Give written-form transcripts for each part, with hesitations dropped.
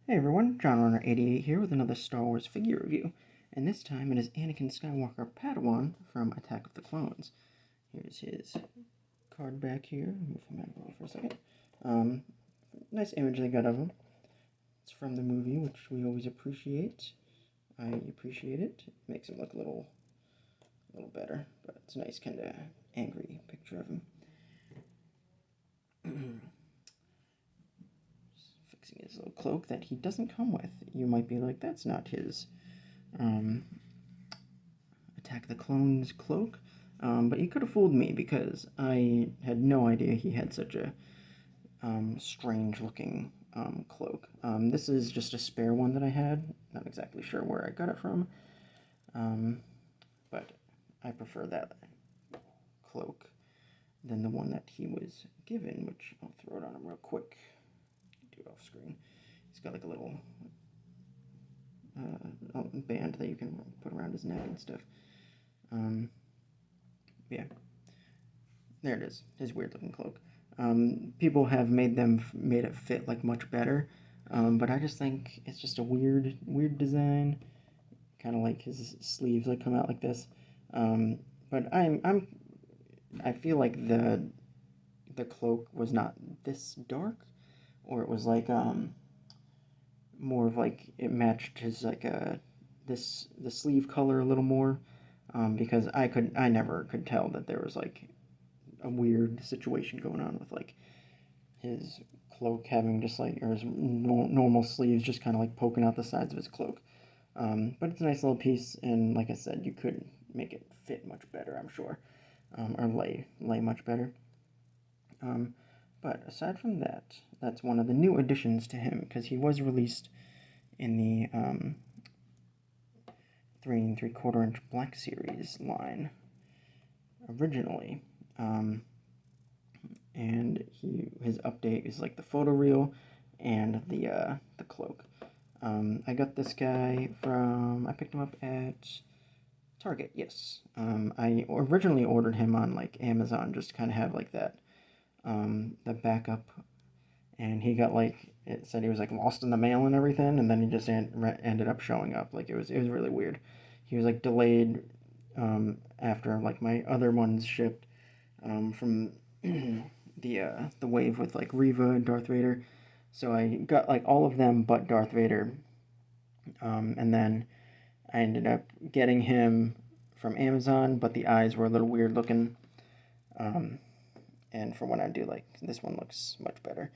Hey everyone, John Runner 88 here with another Star Wars figure review, and this time it is Anakin Skywalker Padawan from Attack of the Clones. Here's his card back here. Move him out of the way for a second. Nice image they got of him. It's from the movie, which we always appreciate. I appreciate it. Makes him look a little better, but it's a nice kind of angry picture of him. Fixing his little cloak that he doesn't come with. You might be like, that's not his Attack of the Clones cloak. But you could have fooled me because I had no idea he had such a strange looking cloak. This is just a spare one that I had. Not exactly sure where I got it from. But I prefer that cloak than the one that he was given, which I'll throw it on him real quick. Do it off screen. He's got like a little band that you can put around his neck and stuff. Yeah, there it is, his weird looking cloak. People have made it fit like much better, but I just think it's just a weird design. Kind of like his sleeves that come out like this. But I feel like the cloak was not this dark, or it was like more of like it matched his like the sleeve color a little more, because I never could tell that there was like a weird situation going on with like his cloak having just like, or his normal sleeves just kind of like poking out the sides of his cloak. But it's a nice little piece, and like I said, you could make it fit much better, I'm sure, or lay much better. But aside from that, that's one of the new additions to him, because he was released in the 3 3/4 inch Black Series line originally. And his update is like the photo reel and the cloak. I got this guy I picked him up at Target, yes. I originally ordered him on like Amazon just to kind of have like that, the backup, and he got like, it said he was like lost in the mail and everything, and then he just ended up showing up. Like it was really weird. He was like delayed after like my other ones shipped from the wave with like Reva and Darth Vader. So I got like all of them but Darth Vader, and then I ended up getting him from Amazon, but the eyes were a little weird looking. And for when I do, like, this one looks much better.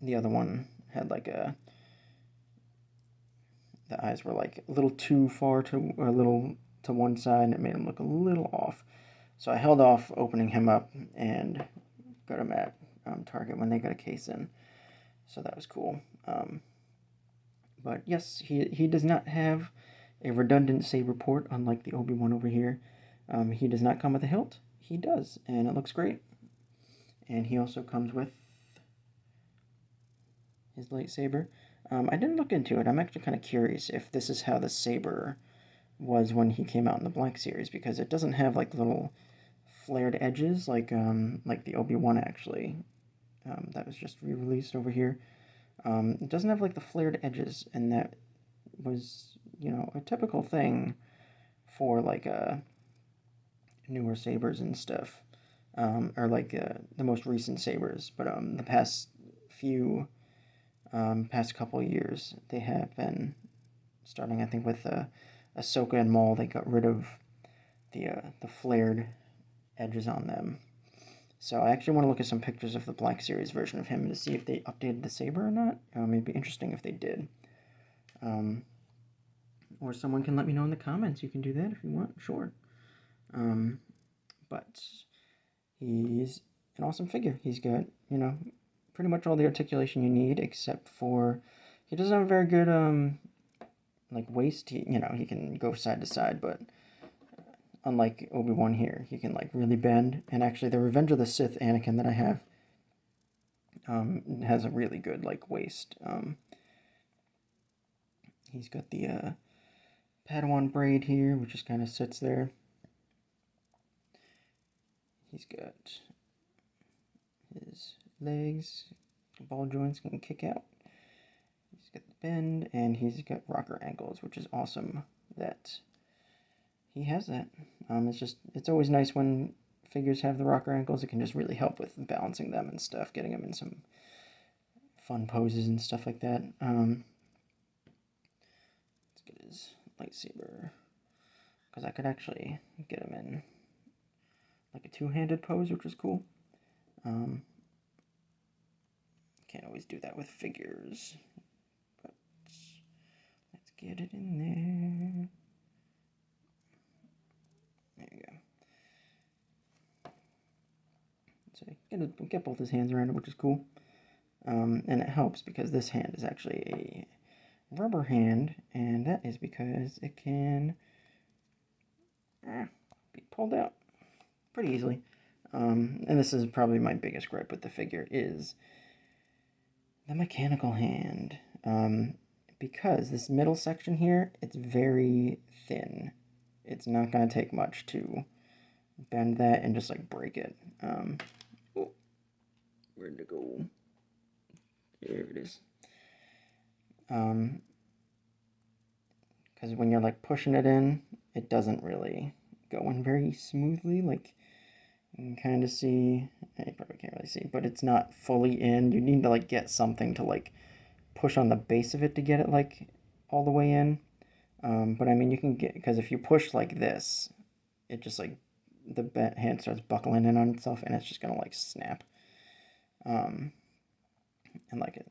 The other one had like the eyes were like a little too far or a little to one side, and it made him look a little off. So I held off opening him up and got him at Target when they got a case in. So that was cool. But yes, he does not have a redundant saber port, unlike the Obi-Wan over here. He does not come with a hilt. He does, and it looks great. And he also comes with his lightsaber. I didn't look into it. I'm actually kind of curious if this is how the saber was when he came out in the Black Series, because it doesn't have like little flared edges like the Obi-Wan actually. That was just re-released over here. It doesn't have like the flared edges, and that was, a typical thing for like newer sabers and stuff, or like the most recent sabers. But the past couple of years, they have been starting, I think, with Ahsoka and Maul. They got rid of the flared edges on them. So I actually want to look at some pictures of the Black Series version of him to see if they updated the saber or not. It'd be interesting if they did. Or someone can let me know in the comments. You can do that if you want, sure. But he's an awesome figure. He's got, pretty much all the articulation you need, except for he doesn't have a very good like waist. He can go side to side, but unlike Obi-Wan here, he can like really bend. And actually, the Revenge of the Sith Anakin that I have has a really good like waist. He's got the Padawan braid here, which just kind of sits there. He's got his legs, ball joints can kick out. got the bend, and he's got rocker ankles, which is awesome that he has that. It's always nice when figures have the rocker ankles. It can just really help with balancing them and stuff, getting them in some fun poses and stuff like that. Let's get his lightsaber, because I could actually get him in like a two-handed pose, which is cool. Can't always do that with figures, but let's get it in there. There you go. So get both his hands around it, which is cool. And it helps because this hand is actually a rubber hand, and that is because it can be pulled out pretty easily. And this is probably my biggest gripe with the figure is the mechanical hand. Because this middle section here, it's very thin. It's not going to take much to bend that and just like break it. Oh, where'd it go? There it is. Because when you're like pushing it in, it doesn't really go in very smoothly. Like, you can kind of see, you probably can't really see, but it's not fully in. You need to like get something to like push on the base of it to get it like all the way in. But I mean, you can get, because if you push like this, it just like, the hand starts buckling in on itself, and it's just gonna like snap. And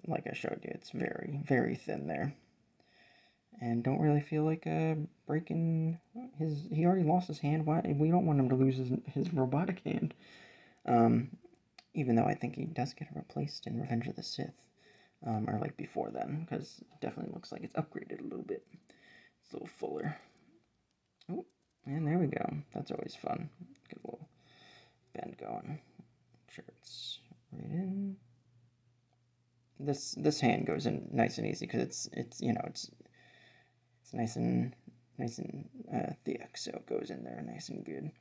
like I showed you, it's very, very thin there. And don't really feel like breaking his. He already lost his hand. Why? We don't want him to lose his robotic hand. Even though I think he does get replaced in Revenge of the Sith, or like before then, because it definitely looks like it's upgraded a little bit. It's a little fuller. Oh, and there we go. That's always fun. Get a little bend going. Make sure it's right in. This hand goes in nice and easy because it's nice and thick, so it goes in there nice and good.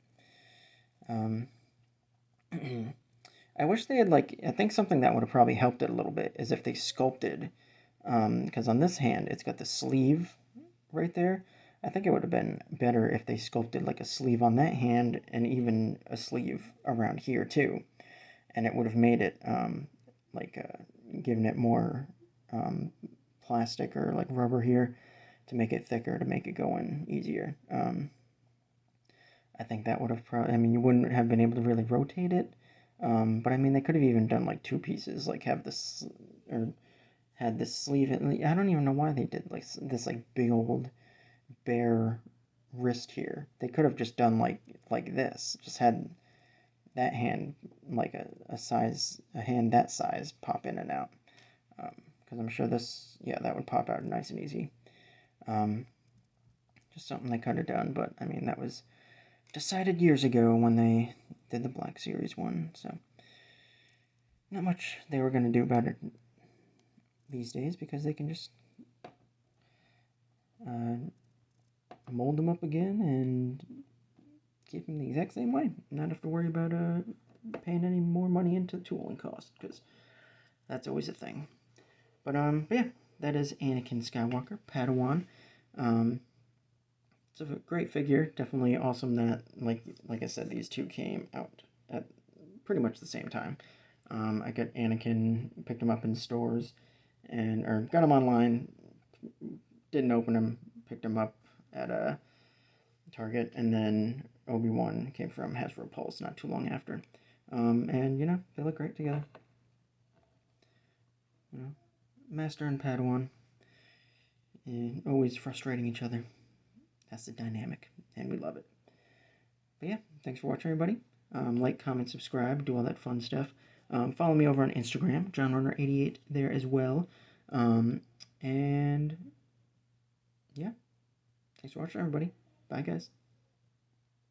I wish they had I think something that would have probably helped it a little bit is if they sculpted, because on this hand it's got the sleeve right there. I think it would have been better if they sculpted like a sleeve on that hand and even a sleeve around here too, and it would have made it given it more plastic or like rubber here to make it thicker, to make it go in easier. I think that would have probably, I mean, you wouldn't have been able to really rotate it, but I mean, they could have even done like two pieces, like have this, or had this sleeve. I don't even know why they did like this like big old bare wrist here. They could have just done like this, just had that hand like a hand that size pop in and out, because I'm sure this, yeah, that would pop out nice and easy. Just something they could have done, but I mean, that was decided years ago when they did the Black Series one, so not much they were going to do about it these days, because they can just mold them up again and keep them the exact same way. Not have to worry about paying any more money into tooling cost, because that's always a thing. But yeah, that is Anakin Skywalker, Padawan. It's a great figure. Definitely awesome that, like I said, these two came out at pretty much the same time. I got Anakin, picked him up in stores, or got him online. Didn't open him, picked him up at a Target, and then Obi-Wan came from Hasbro Pulse not too long after. And you know, they look great together. You know, Master and Padawan, and always frustrating each other. That's the dynamic, and we love it. But yeah, thanks for watching, everybody. Like, comment, subscribe, do all that fun stuff. Follow me over on Instagram, JohnRunner88 there as well. And yeah, thanks for watching, everybody. Bye, guys.